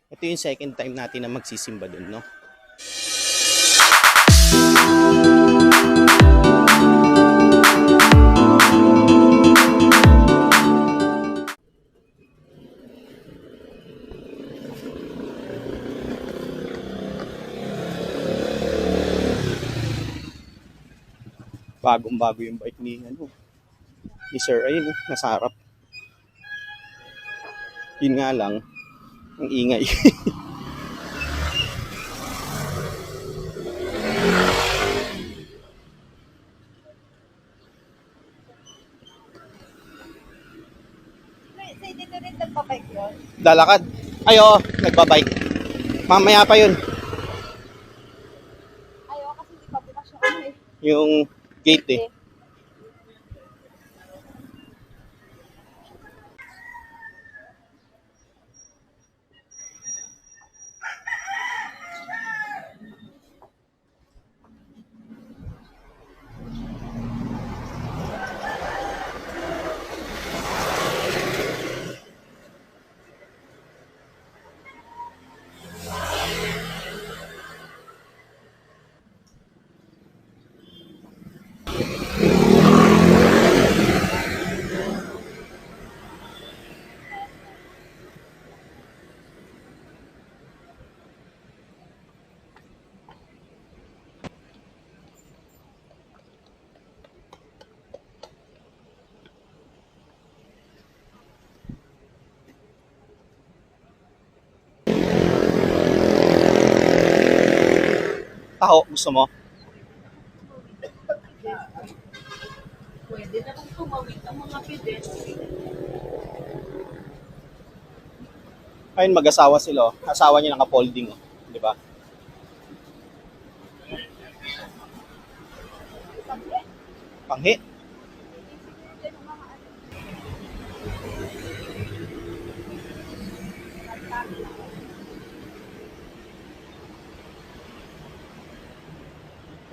Ito yung second time natin na magsisimba dun, no? Bagong-bago yung bike ni Sir. Ayun, nasa harap. Yun nga lang, ang ingay. Dito rin nagpapike yun? Lalakad. Ay, oo, nagbabike. Mamaya pa yun. Ayaw kasi hindi pa bukas yung ano eh. Yung gate eh. Taho, gusto mo? Pwede na kung tumawid ang mga pedestrian. Ayun, mag-asawa sila. Oh. Asawa niya naka-folding. Oh. Di ba? Panghi.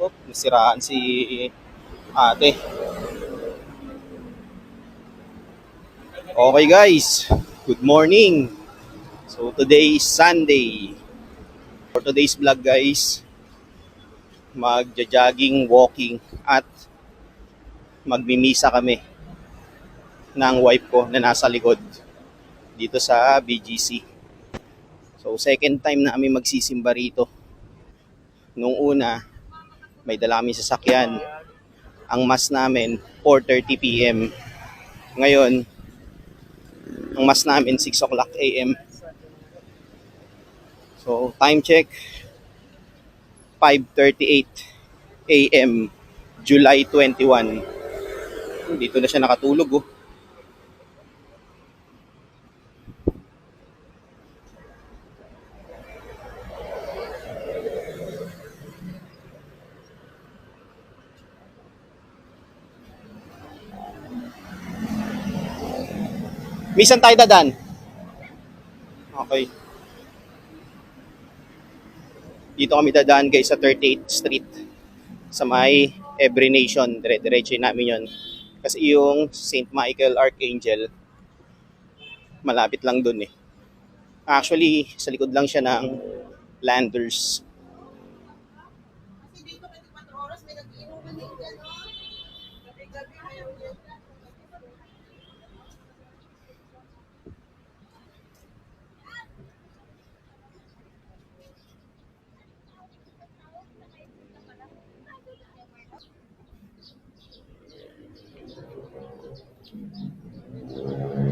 Oh, nasiraan si ate. Okay guys, good morning. So today is Sunday. For today's vlog guys, magja-jogging, walking at magmimisa kami ng wife ko na nasa likod dito sa BGC. So second time na kami magsisimba rito. Nung una, may dala kami sasakyan. Ang mass namin 4:30 PM. Ngayon, ang mass namin 6 o'clock AM. So time check 5:38 AM, July 21. Dito na siya nakatulog oh. Misan tayo dadaan? Okay. Dito kami dadaan guys sa 38th Street. Sa may Every Nation. Dire-diretso namin yon. Kasi yung St. Michael Archangel, malapit lang dun eh. Actually, sa likod lang siya ng Landers. Kasi dito 24 oras may nag-iinuman din yan. Gabi-gabi ayaw yan.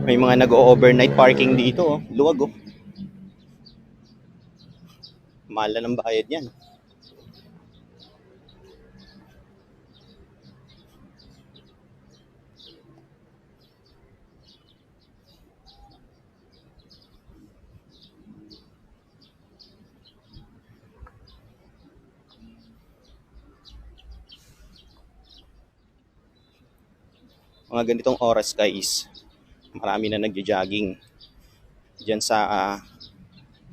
May mga nag-o-overnight parking dito oh. Luwag oh. Mahal na ng bayad yan. Mga ganitong oras guys, marami na nagja-jogging diyan sa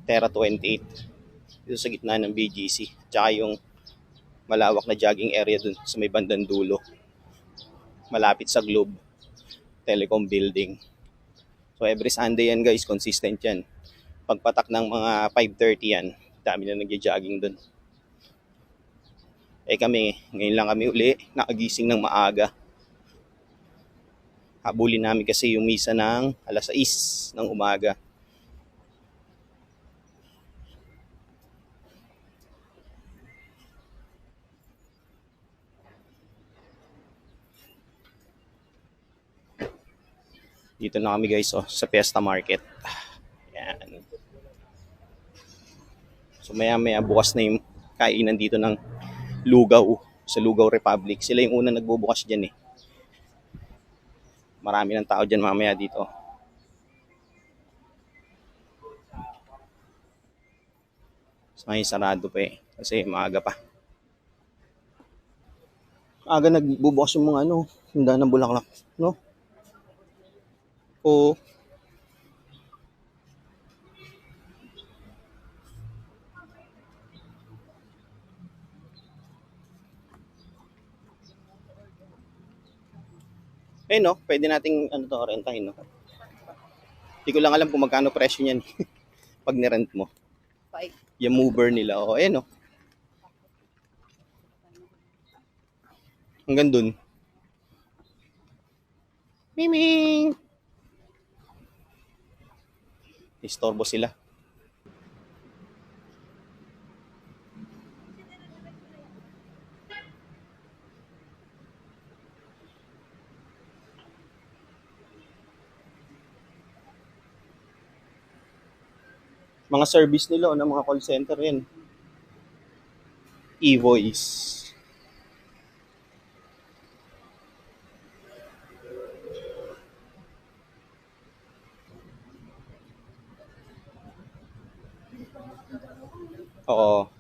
Terra 28 dito sa gitna ng BGC, tsaka yung malawak na jogging area dun sa may bandang dulo malapit sa Globe Telecom Building. So every Sunday yan guys, consistent yan. Pagpatak ng mga 5:30 yan, dami na nagja-jogging doon. Eh kami, ngayon lang kami uli nakagising ng maaga. Habulin namin kasi yung misa ng alas 6 ng umaga. Dito na kami guys, oh, sa Fiesta Market. Yan. So maya maya bukas na yung kainan dito ng Lugaw, sa Lugaw Republic. Sila yung unang nagbubukas dyan eh. Marami ng tao dyan mamaya dito. So ngayon sarado pa eh. Kasi maaga pa. Aga nagbubukas yung mga ano, tindahan ng bulaklak. No? Oo. Eh no, pwede nating ano to, rentahin no. Hindi ko lang alam kung magkano presyo niyan pag ni-rent mo. Five. Yung mover nila. O, eh no. Hanggang dun. Miming! Istorbo sila. Mga service nila o ng mga call center yan. E-voice. Oo.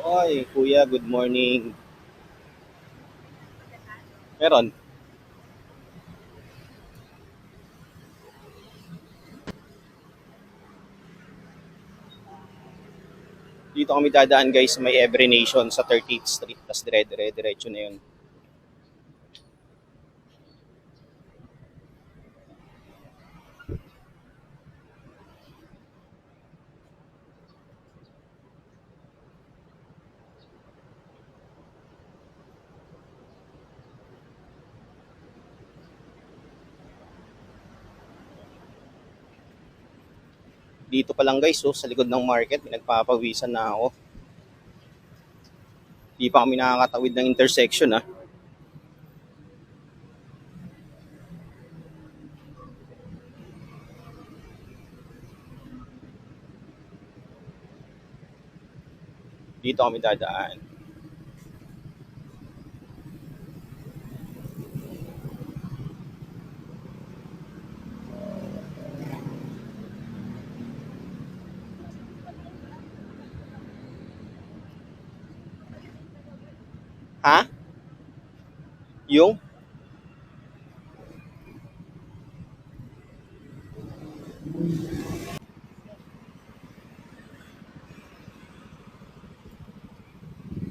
Oy, kuya, good morning. Meron. Dito kami dadaan guys, may Every Nation sa 30th Street. Tapos diretso na yun. Dito pa lang guys, oh, sa likod ng market, nagpapawisan na ako. Di pa kami nakakatawid ng intersection ah. Dito kami dadaan. Ha? Yung?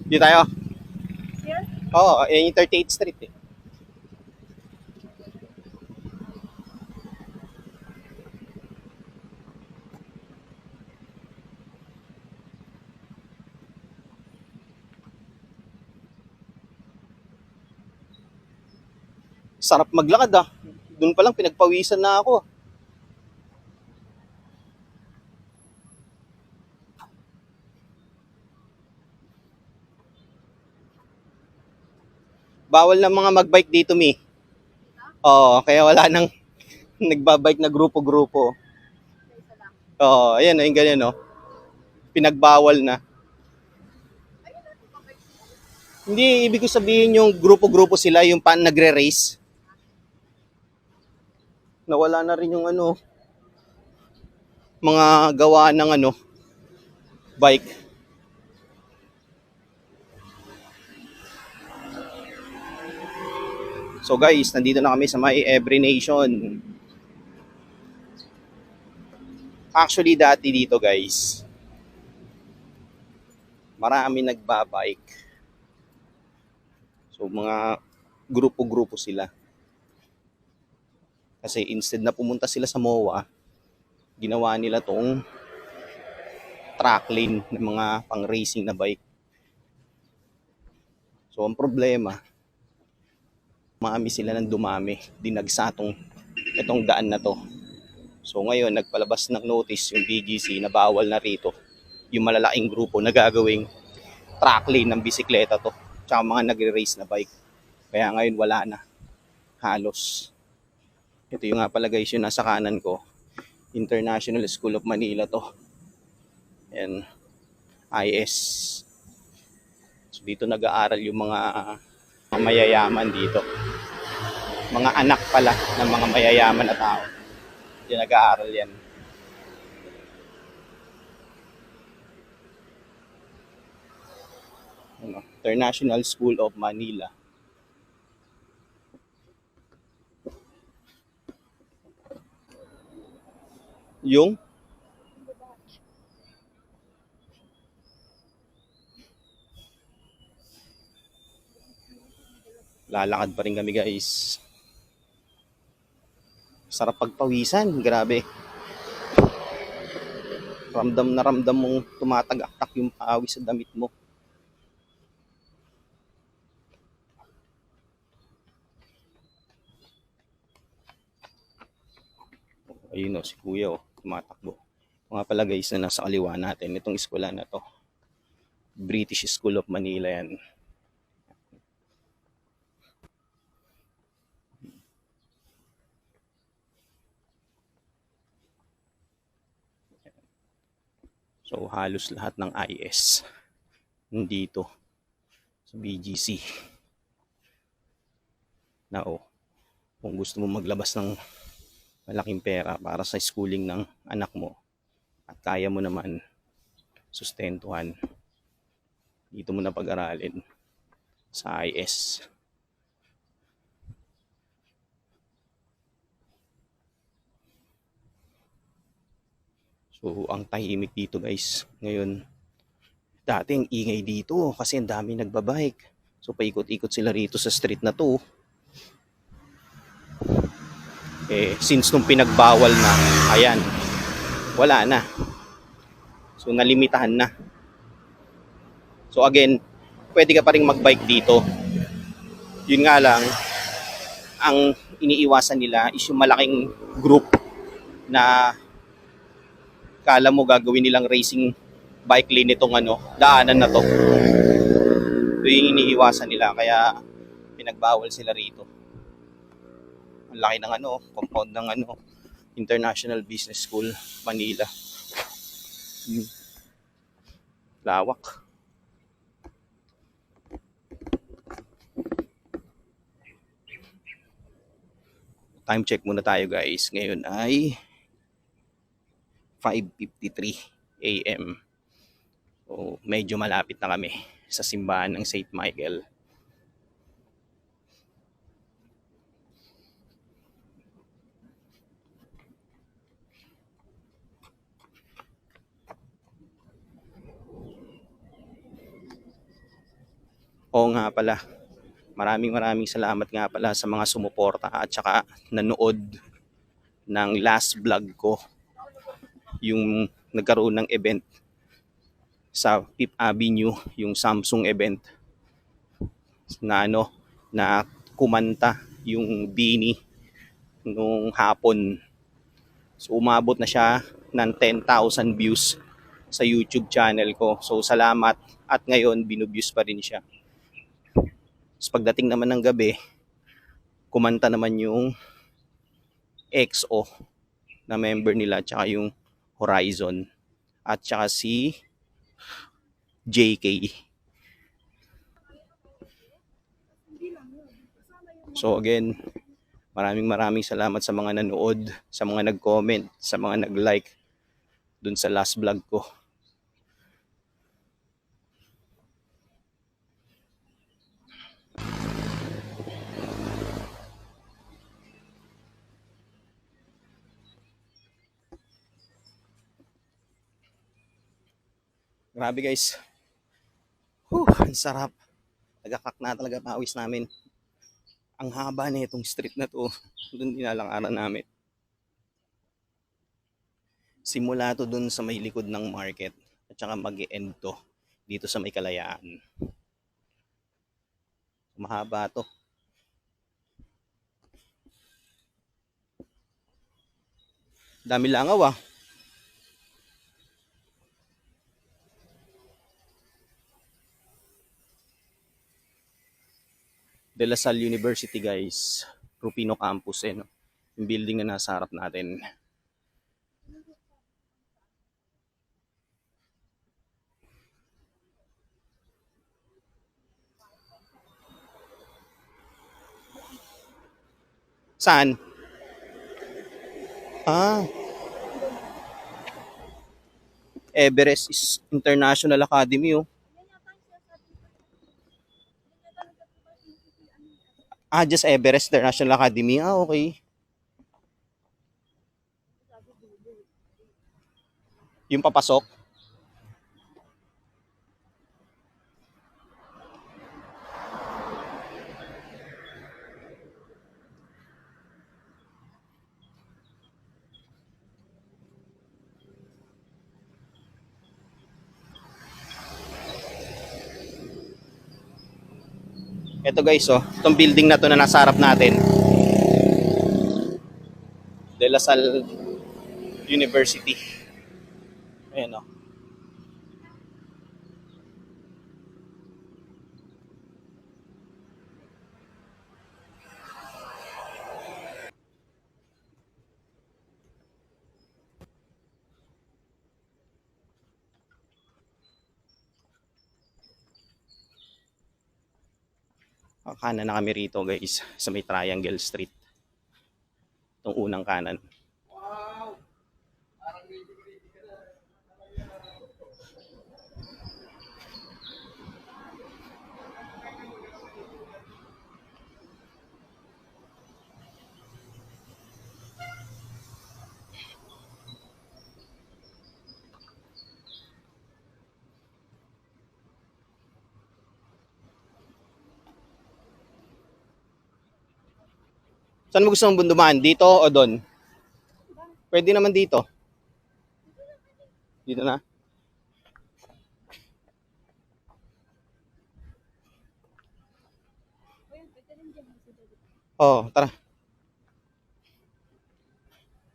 Dito tayo. Here? Oo, yung 38th Street eh. Sarap maglakad ah. Doon pa lang pinagpawisan na ako. Bawal na mga magbike dito, Mi. Oo, kaya wala nang nagbabike na grupo-grupo. Isa lang. Oo, ayan, yung ganyan, no? Pinagbawal na. Ayun natin pabay. Hindi, ibig ko sabihin yung grupo-grupo sila, yung pan nagre-race. Nawala na rin yung ano, mga gawa ng ano, bike. So guys, nandito na kami sa may Every Nation. Actually dati dito guys, marami nagbabike. So mga grupo-grupo sila. Kasi instead na pumunta sila sa MOA, ginawa nila tong track lane ng mga pang-racing na bike. So ang problema, dumami sila ng dumami, dinagsa itong daan na to. So ngayon, nagpalabas ng notice yung BGC na bawal na rito yung malalaking grupo na gagawing track lane ng bisikleta to. Tsaka mga nagre-race na bike. Kaya ngayon wala na. Halos. Ito yung nga pala guys yung nasa kanan ko. International School of Manila to. And IS. So dito nag-aaral yung mga mayayaman dito. Mga anak pala ng mga mayayaman na tao. Diyan nag-aaral yan. International School of Manila. Yung lalakad pa rin kami guys. Sarap pagpawisan, grabe. Ramdam na ramdam mong tumatagaktak yung pawis sa damit mo. Ayun o, si kuya o, tumatakbo. Ito nga pala guys na nasa kaliwa natin, itong eskwela na to. British School of Manila yan. So halos lahat ng IS nandito sa BGC. Na kung gusto mo maglabas ng malaking pera para sa schooling ng anak mo at kaya mo naman sustentuhan, dito mo na pag-aralin sa IS. So ang tahimik dito guys ngayon. Dati ang ingay dito kasi ang dami nagbabike. So paikot-ikot sila rito sa street na to. Since nung pinagbawal na, ayan, wala na. So nalimitahan na. So again, pwede ka pa rin magbike dito. Yun nga lang, ang iniiwasan nila is yung malaking group na kala mo gagawin nilang racing bike lane itong daanan na to. So yung iniiwasan nila, kaya pinagbawal sila rito. Ang laki ng compound ng International Business School, Manila. Lawak. Time check muna tayo guys. Ngayon ay 5:53 AM. So medyo malapit na kami sa simbahan ng St. Michael. Oo nga pala, maraming salamat nga pala sa mga sumuporta at saka nanood ng last vlog ko, yung nagkaroon ng event sa Fifth Avenue, yung Samsung event na na kumanta yung Bini nung hapon. So umabot na siya ng 10,000 views sa YouTube channel ko. So salamat, at ngayon binubviews pa rin siya. So pagdating naman ng gabi, kumanta naman yung EXO na member nila, tsaka yung Horizon, at tsaka si JK. So again, maraming salamat sa mga nanood, sa mga nag-comment, sa mga nag-like dun sa last vlog ko. Grabe guys. Ang sarap. Nagakak na talaga pawis namin. Ang haba na itong street na to. Doon dinalangaran namin. Simula to doon sa may likod ng market. At saka mag-e-end to dito sa may Kalayaan. Mahaba to. Dami langaw ah. De La Salle University guys. Rufino Campus eh. No? Yung building na nasa harap natin. Saan? Ah, Everest is International Academy oh. Ah, just Everest International Academy. Ah, okay. Yung papasok. Ito guys, oh, itong building na to na nasa harap natin. De La Salle University. Ayan oh. Kanan na kami rito guys, sa may Triangle Street. Itong unang kanan. Saan mo gusto mong dumaan? Dito o doon? Pwede naman dito. Dito na. Oh, tara.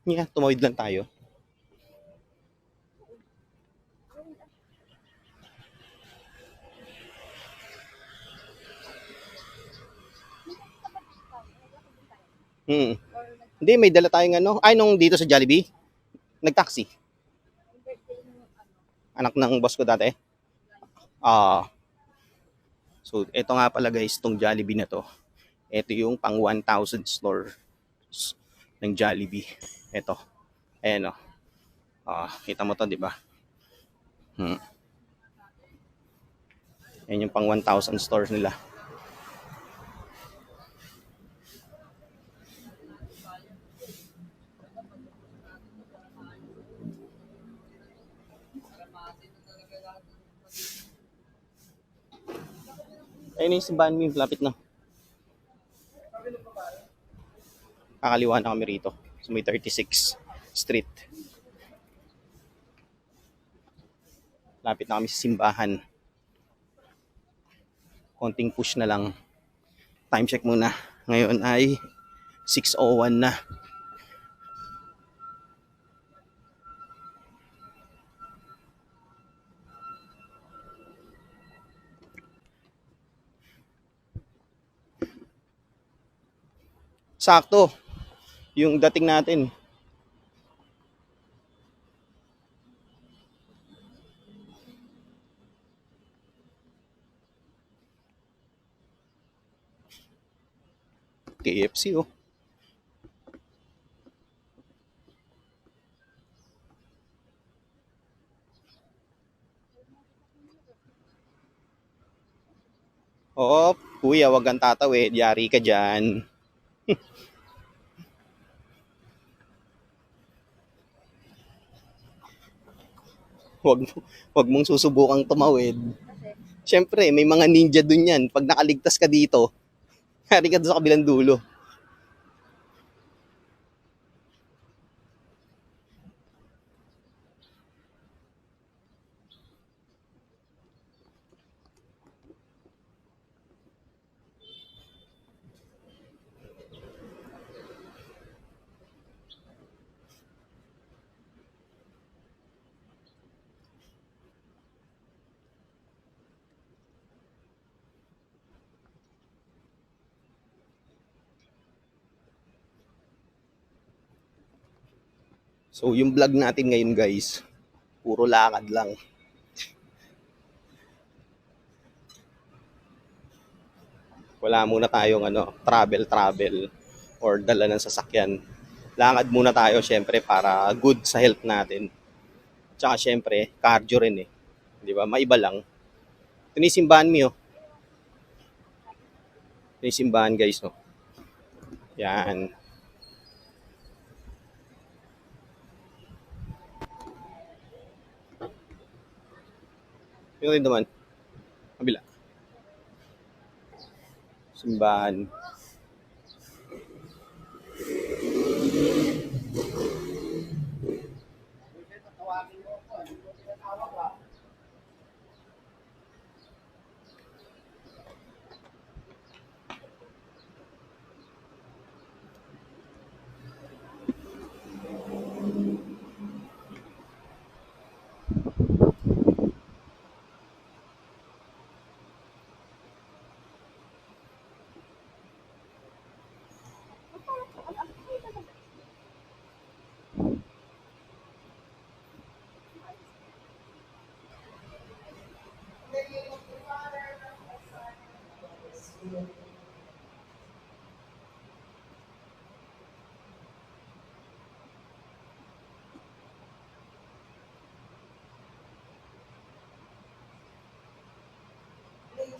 Yeah, tumawid lang tayo. Hmm. Hindi, may dala tayong ano. Ay, nung dito sa Jollibee, nag-taxi. Anak ng boss ko dati. Ah. So, ito nga pala guys, tong Jollibee na to. Ito yung pang 1,000 store ng Jollibee. Ito. Ayan o. Kita mo to, di ba? Ayan yung pang 1,000 stores nila. Ayun yung simbahan mo, lapit na. Kakaliwa na kami rito. So may 36 Street. Lapit na kami sa simbahan. Konting push na lang. Time check muna. Ngayon ay 6:01 na. Sakto. Yung dating natin. KFC oh. Oo, kuya, wag kang tatawid. Yari ka dyan. Wag mong susubukang tumawid. Kasi, Siyempre, may mga ninja dun yan. Pag nakaligtas ka dito, hari ka doon sa kabilang dulo. So, yung vlog natin ngayon guys, puro lakad lang. Wala muna tayong travel or dala ng sasakyan. Lakad muna tayo syempre para good sa health natin. Tsaka syempre, cardio rin eh. Di ba? Maiba lang. Ito na yung simbahan mo. Ito yung simbahan guys. No? Yan. Yung rin naman. Kabila. Simbahan.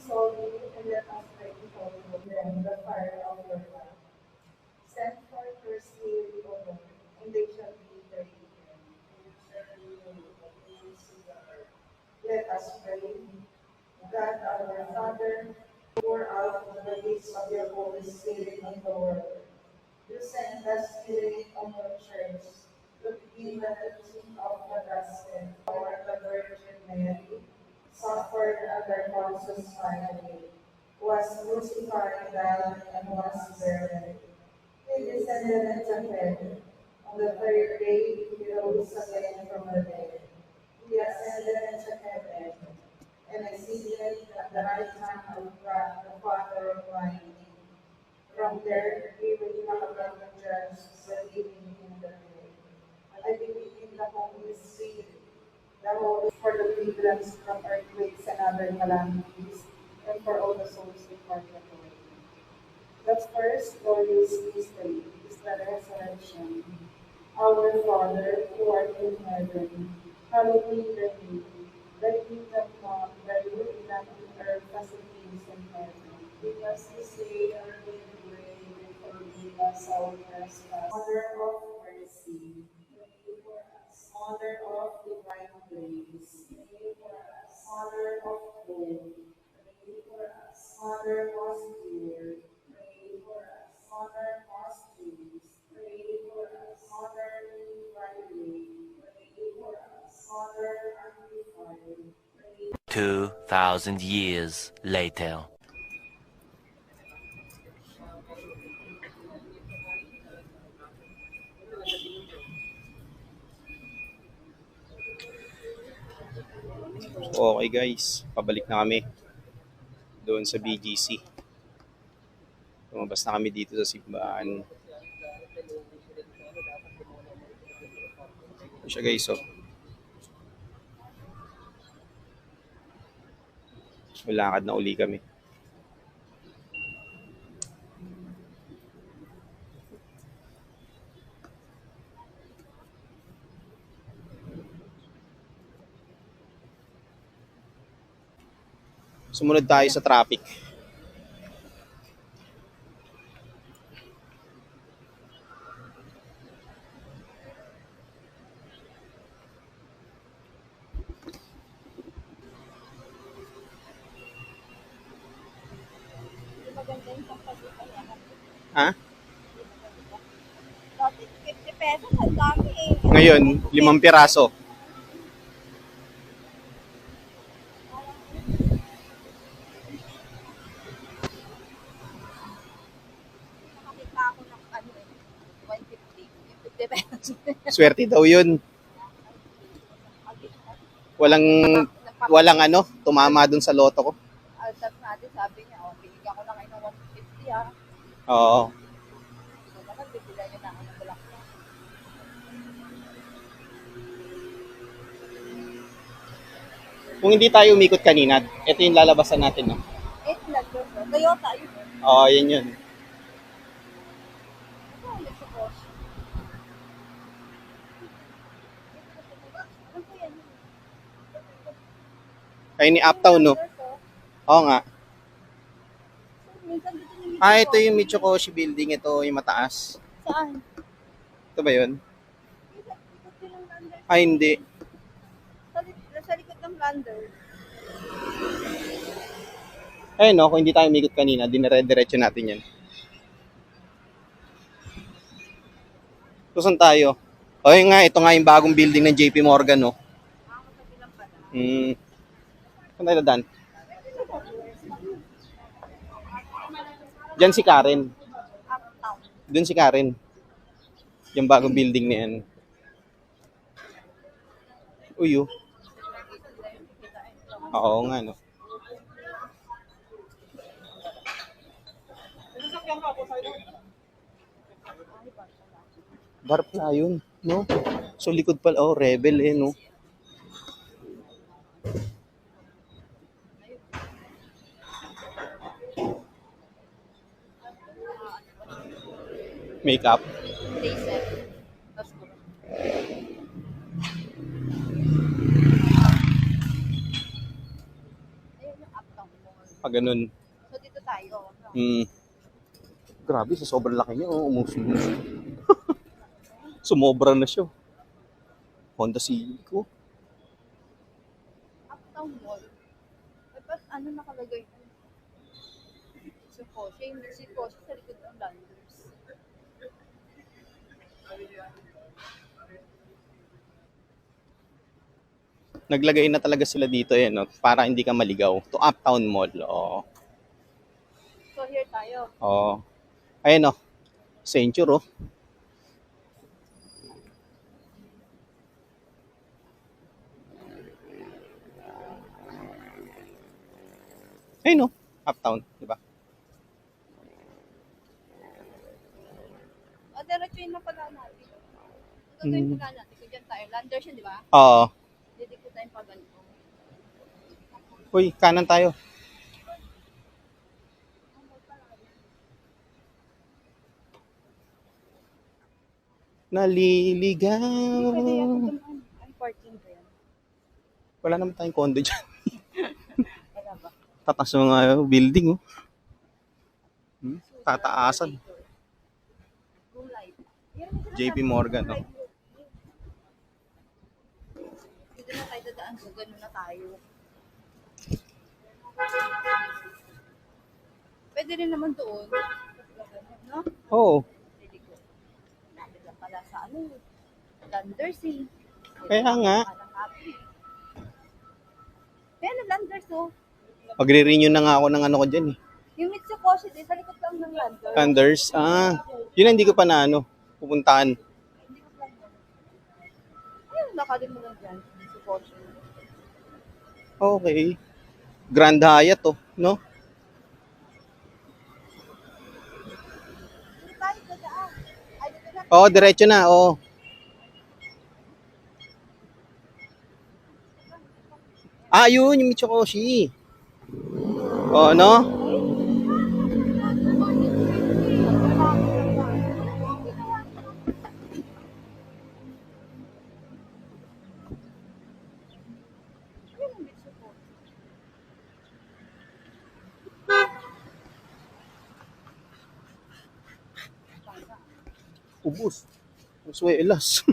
please hold me and let us pray before you them the fire of your love. Send forth your spirit, O Lord, and they shall be created. Let us pray. God our Father, pour out the gifts of your Holy Spirit on the world. You send the Spirit on your church to begin the teaching of the gospel. For the Virgin Mary suffered under Pontius Pilate, was crucified, died, and was buried. He descended into heaven. On the third day, he rose again from the dead. He ascended into heaven and is seated at the right hand of God, the Father Almighty. From there, he will come again to judge the living and the dead. I believe in the Holy Spirit, the Holy for the pilgrims from earthquakes and other calamities, and for all the souls in purgatory. The first glorious mystery is the resurrection. Our Father, who art in heaven, hallowed be thy name. Thy kingdom come, thy will be done on earth as it is in heaven. Give us this day our daily bread, and forgive us our trespasses. Mother of mercy, pray for us. Mother of divine grace, pray for us. Mother of hope, pray for us. Mother most dear, pray for us. Mother most chaste, pray for us. Mother inviolate, pray for us. Mother undefiled, pray 2,000 years later. Okay guys, pabalik na kami doon sa BGC. Lumabas na kami dito sa simbahan. Ito siya guys, oh. Malakad na uli kami. Sumunod tayo sa traffic. maganda yung sampagutan niya. Ha? Dati 50 pesos, ang dami eh. Ngayon, 5 piraso. Nakakita ako ng ano eh, 150. Yung 50 pesos. Swerte daw yun. Walang, walang ano, tumama dun sa loto ko. Altas natin, sabi niya, oh, binigyan ko na kayo ng 150 ah. Oo. So, dapat bibigyan niyo na ako ng bulaklak. Kung hindi tayo umikot kanina, ito yung lalabasan natin, no? Eh, nag-doon. Toyota, yun. Oo, yun yun. Ano, Mitsubishi? Ano po yan? Kayo ni Uptown, no? Oo nga. Minsan dito yung Ah, ito yung Michikoshi building. Ito yung mataas. Saan? Ito ba yun? Ikot din ng lander. Ah, hindi. Sa likod ng lander. Ayun, no? Kung hindi tayo umikot kanina, dinire-diretso natin yan. So, saan tayo? O, yun nga, ito nga yung bagong building ng JP Morgan, no? Makakatabi lang pala. Saan tayo dadaan? Diyan si Karen. Uptown. Doon si Karen. Yung bagong building na yan. Uy, oh. Oo nga, no? Darp na yun, no? So, likod pala. Oh, rebel eh, no? Makeup. Day 7. Tapos ko. Ayun yung Uptown Mall. Pag ganun. So, dito tayo. No? Grabe, sa sobrang laki niya, oh, umuso-umuso. Sumobra na siya. Honda Civic ko. Uptown Mall. Eh, ba't ano nakalagay? Mitsubishi. Yung Mitsubishi sa likod ng landers. Naglagay na talaga sila dito, eh, no? Para hindi ka maligaw. To Uptown Mall, oo. So, here tayo. Oo. Ayun, oh. Century, oh. Ayun, oh. Uptown, di ba? O, diretso yun na pala natin. Ito yung pala natin. Kung dyan tayo. Landers yun, di ba? Oo. Dito ko tayong paganito. Uy, kanan tayo. Naliligaw. Pwede yan. Ang parking ko yan. Wala naman tayong condo dyan. Wala ba? Tatas ng mga building, oh. Tataasan. Blue light. JP Morgan, oh. Dito na tayo dadaan. So, ganun na tayo. Pwede rin naman doon. No? Oo. Pwede ko. Dami lang pala sa ano. Landers eh. Kaya nga. Kaya na landers oh. Magre-renew na nga ako ng ano ko dyan, eh. Yung Mitsubishi din, sa likod lang ng landers. Thunders. Ah, yun ang hindi ko pa na ano, pupuntahan. Hindi ko plan yun. Ayun, nakadin mo lang dyan. Mitsubishi. Okay. Grand Hyatt, oh. No? Dito tayo dadaan. Ay, dito na. Oo, diretso na, oo. Ah, yun, yung Michikoshi. Oo, no? Ayun ang Mitsubishi. Ubus. Suelas.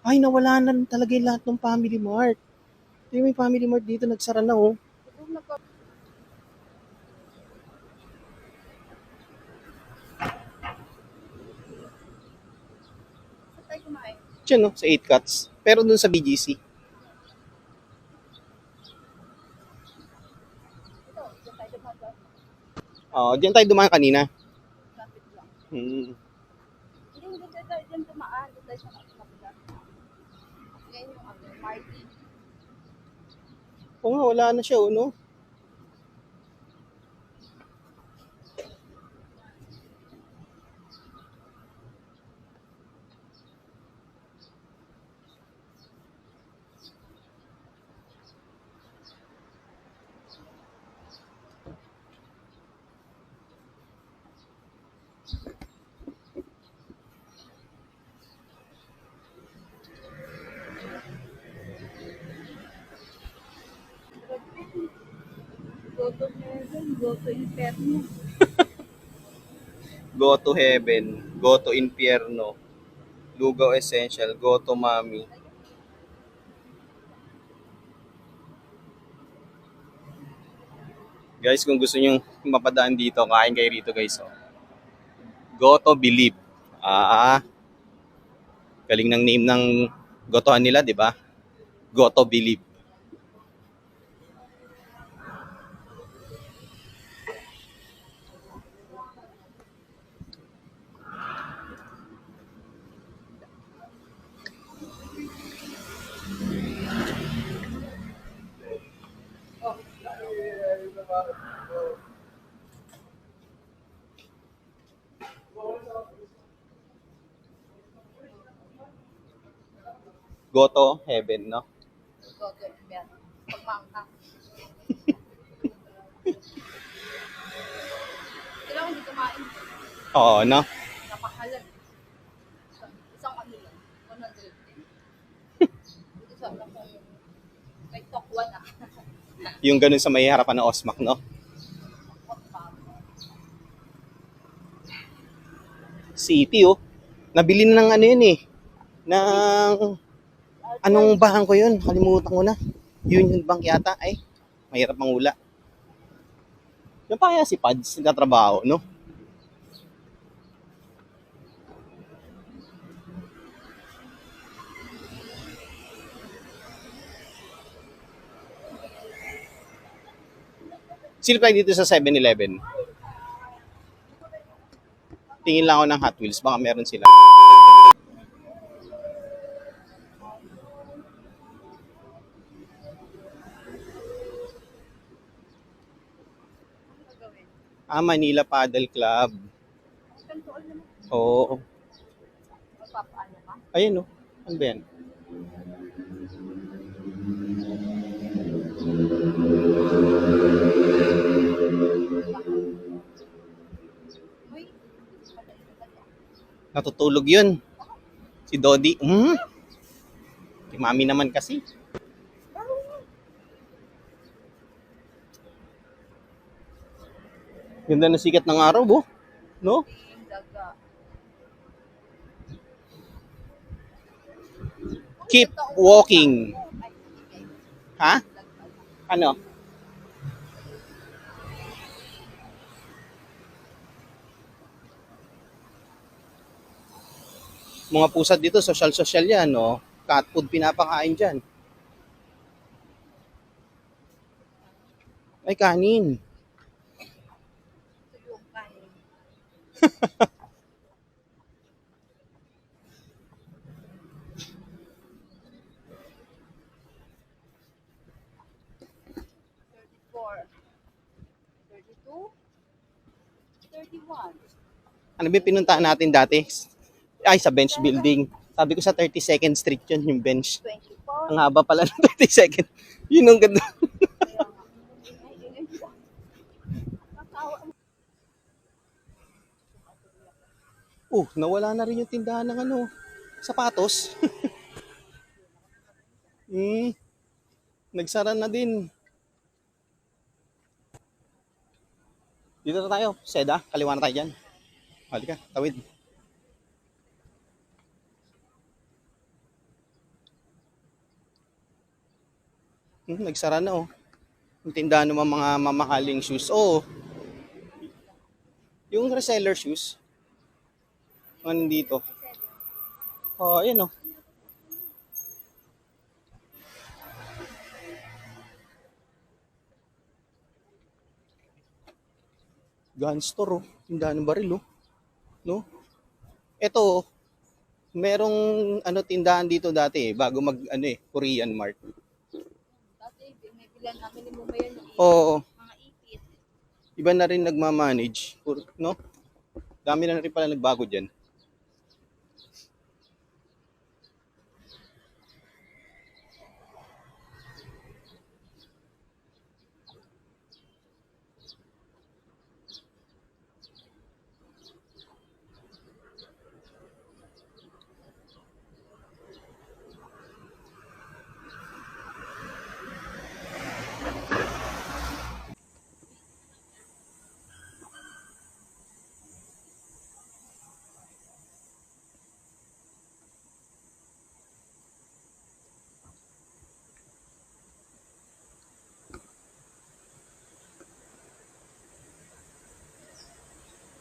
Ay, nawala na rin talaga yung lahat ng Family Mart. Ito yung may Family Mart dito, nagsara na oh. Ito nagka... Saan tayo kumain? Diyan no, sa 8 Cuts. Pero dun sa BGC. Ito, dyan tayo dumaga. Diyan tayo dumaan kanina. Traffic lang. Hmm. Hindi tayo dyan dumaan. Dito tayo sa kapila. Yan yung ano, Marty. Oo nga, wala na siya oh, no? Go to heaven, go to inferno. Go to heaven, go to infierno. Lugaw Essential, go to Mami. Guys, kung gusto nyo mapadaan dito, kain kayo rito guys. Oh. Go to Believe. Galing ng name ng gotohan nila, di ba? Go to Believe. Go to heaven, no? Go to inferno. Pagmangka. Kailangan hindi kumain. Oo, no? Napakahalag. Isang ano lang. 110. Dito sa ano kung may talk 1 ah. Yung ganun sa may harapan ng Osmac, no? City, oh. Nabili na ng ano yun eh. Ng... Anong bangko yun? Kalimutan ko na. Union Bank yata. Ay, mahirap mangula. Yan pa kaya si Pads nagtatrabaho, no? Silip tayo dito sa 7-Eleven. Tingin lang ako ng Hot Wheels. Baka meron sila. Manila Paddle Club. Kantuan naman. Oo. Magpapaano ka? Ayun, no? Ano ba yan? Uy, Natutulog yun. Si Dodi. Si Mami naman kasi. Ganda na sikat ng araw, bo. No? daga. Keep walking. Ha? Ano? Mga pusa dito, social-social yan, no? Cat food pinapakain dyan. Ay, kanin. Ito yung kanin. Ano ba yung pinuntahan natin dati? Ay, sa bench building. Sabi ko sa 32nd Street yun, yung bench. 24. Ang haba pala ng 32nd. Yun ang ganda. Kaya nga. Ay, nakawa mo. Nawala na rin yung tindahan ng ano, sapatos. Nagsara na din. Dito na tayo, Seda. Kaliwa na tayo dyan. Halika, tawid. Nagsara na oh. Yung tindahan ng mga mamahaling shoes. Oo, yung reseller shoes. Mga nandito. Oh, ayan oh. Gun store oh. Tindahan ng baril oh. No? Ito oh. Merong ano tindahan dito dati bago mag ano Korean Mart. Dati, may bilan namin ni Mumay yan, Oo, mga ipit. iba na rin nagma-manage, no? Dami na rin pala nagbago diyan.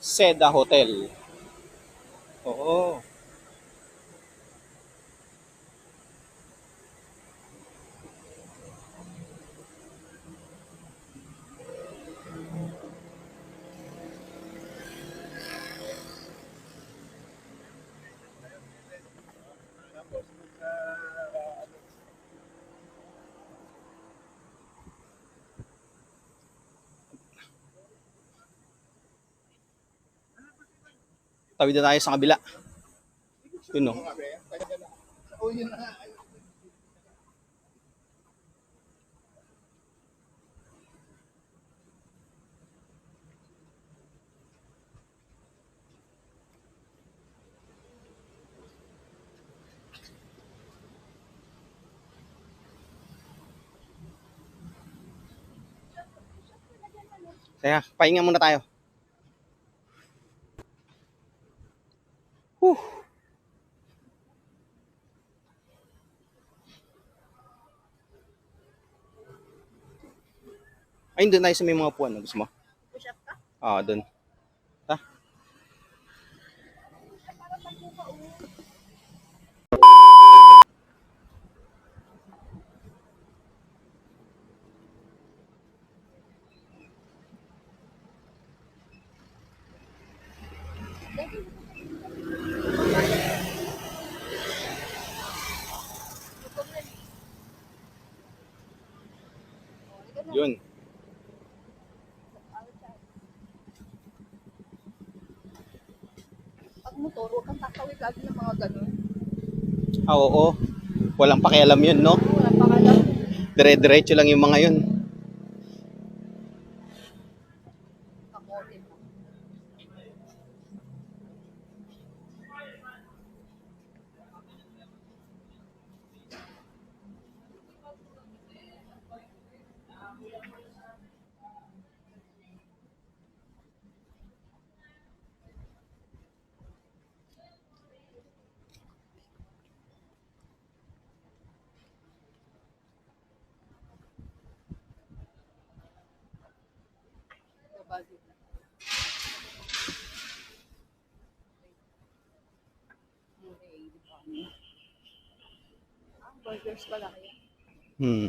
Seda Hotel. Oo. Tawid na tayo sa kabila. Yun no. Kaya, pahinga muna tayo. Whew. Ayun, doon tayo sa may mga puwan. Gusto mo? Push up ka? Ah, doon. Ha? Yun. Pag motor, huwag kang tatawid lagi ng mga ganun. Ah, oo. Walang pakialam yun, no? Wala pa ka lang. Dire-diretso lang yung mga yun. Kakote mo. Budget. Ang burgers pala kaya. Hmm.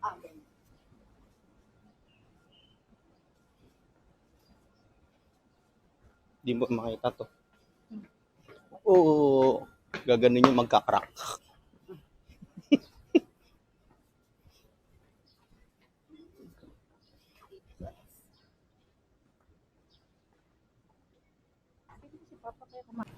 Ah, ganun. Di mo makita to. Oo. Gaganon yung magka-crack. Si Papa kaya kumain.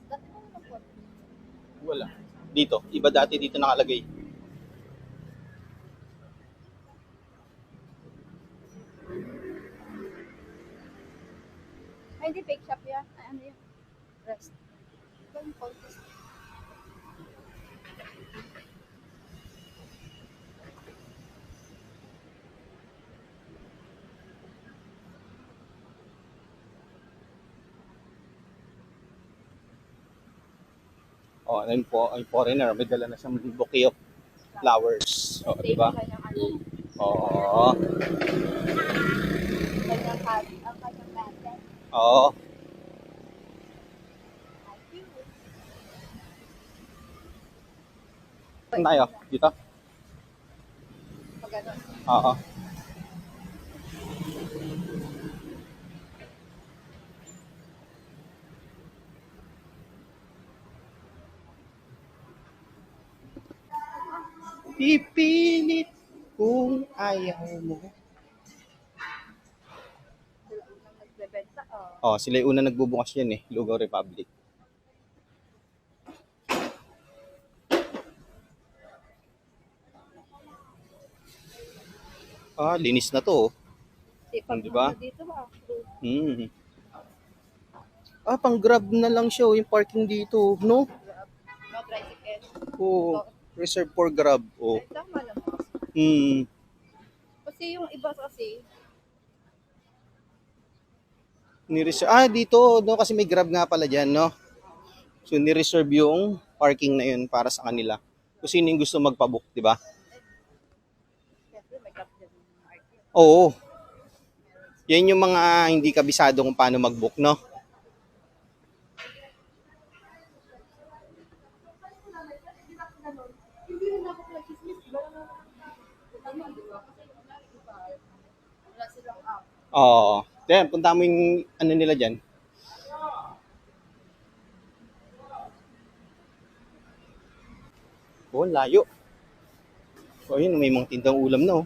Dati mo naman po. Wala. Dito. Iba dati dito nakalagay. Ay, hindi, fake shop yan. Ay, ano yun? Rest. Ito yung contest. Oh, ayun po, ay foreigner, may dala na siyang bouquet of flowers. Oh, di ba? Kanyang ano, Oo. kanyang hobby, ang kanyang method. Oo. Thank you. Saan tayo? Dito? Pag ano, Oo. Pipilit kung ayaw mo. sila unang nagbebenta. Oh, sila yung una nagbubukas yan eh, Lugaw Republic. Ah, linis na to. Sipag Di ba? mo dito ba? Hmm. Ah, pang grab na lang siya, oh, yung parking dito, no? No tricycle. Oh, reserve for grab. Oh. Ay, tama naman. Hmm. Kasi yung iba kasi, Ni-reserve. Ah, dito, no, kasi may grab nga pala dyan, no? So, ni-reserve yung parking na yun para sa kanila. Kung sino yung gusto magpabook, di ba? syempre may cap din ng market. Oo. Yan yung mga hindi kabisado kung paano mag-book, no? Hindi rin ako nag-dismiss. Tama, di ba? Kasi wala, di ba? Wala silang app. Oo. Then, punta mo yung ano nila dyan. Oh, layo. Oh, yun, may mga tindang ulam na, oh.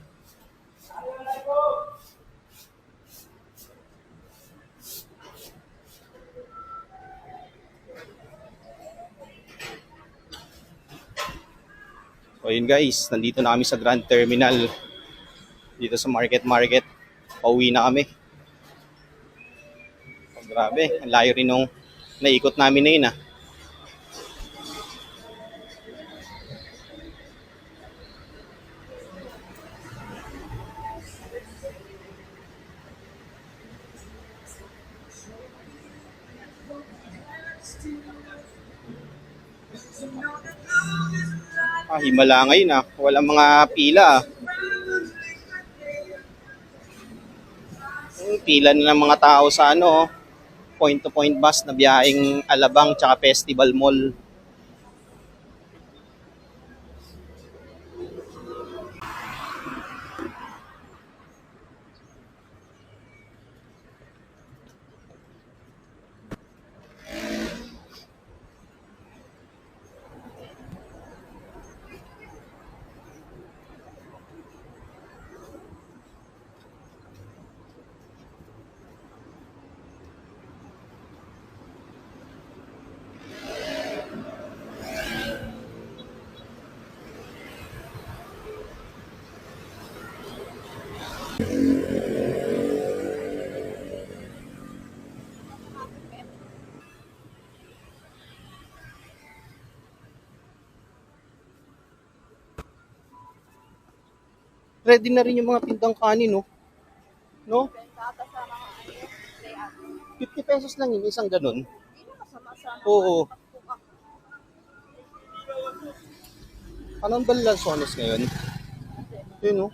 So, yun guys, nandito na kami sa Grand Terminal. Dito sa Market. Pauwi na kami. Oh, grabe, ang layo rin nung naikot namin na yun, ah. Ah, himala ngayon, ah. Walang mga pila, ah. Pila na ng mga tao sa ano, point-to-point bus na biyaheng Alabang tsaka Festival Mall. Ready na rin yung mga tindang kanin, no? No? Benta ata sa mga ano, play app. 50 pesos lang yun, isang ganun. Hindi na masama sa Oo. pagbuka. Anong Balansones ngayon? Yun, no?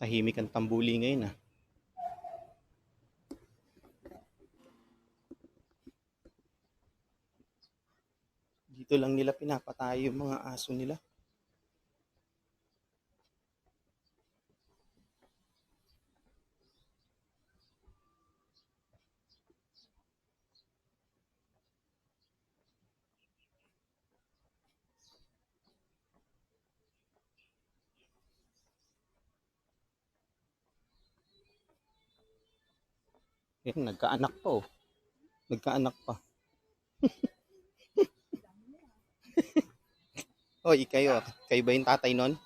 Tahimik ang tambuli ngayon ah. Dito lang nila pinapatayo yung mga aso nila. Yan, nagkaanak pa oh. Nagkaanak pa. Oy, kayo. Kayo ba yung tatay nun?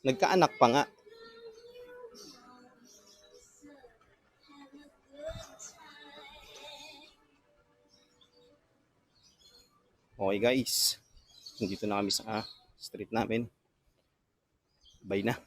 Nagkaanak pa nga. Okay guys. Nandito na kami sa street namin. Bye na.